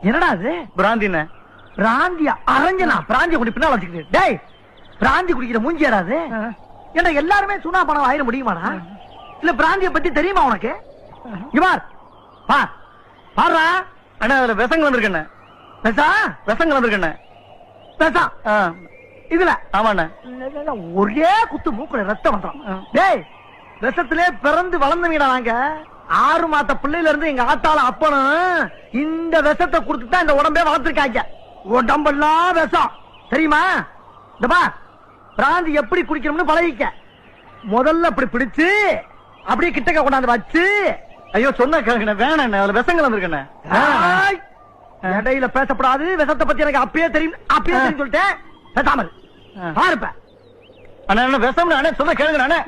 என்னடா அது? பிராந்தின. பிராந்தியா? அரஞ்சனா பிராந்திய குடி பின்னால வச்சுக்கிட்டு. டேய், பிராந்தி குடிக்கிற மூஞ்சி ஏறாது. ஏன்னா எல்லாருமே சுனா பணம் ஆயிட முடியுமாடா? இல்ல பிராந்திய பத்தி தெரியுமா உனக்கு? இவார் பார் பாருடா. அண்ணா அதுல விஷம் வந்திருக்கண்ணே. விஷம் வந்திருக்கண்ணே. இதுல ஆமாண்ணே. ஒரே குத்து மூக்குல ரத்தம் வந்துடும். டேய், விஷத்திலே பிறந்து வளர்ந்தவீடா நாங்க. 6 மாத்த பிள்ளையில இருந்து எங்க ஆத்தால அப்பனும் இந்த விஷத்தை கொடுத்துதான் இந்த உடம்பே வளர்த்திருக்காங்க. உடம்பெல்லாம் விஷம் தெரியுமா? இந்த பா, பிராந்தி எப்படி குடிக்கணும்னு பழகிக்க. முதல்ல அப்படி பிடிச்சு அப்படியே கிட்டக்க கொண்டாந்து வச்சு. ஐயோ சொன்ன கேளுங்கண்ணே. வேணாண்ணே, அதுல விஷங்கள் வந்திருக்கண்ணே. இடையில பேசப்படாது. விஷத்தை பத்தி எனக்கு அப்பயே தெரியும் சொல்லிட்டேன். பேசாமல் பாருப்ப. அண்ணா விஷம். அண்ணே சொல்ல கேளுங்க.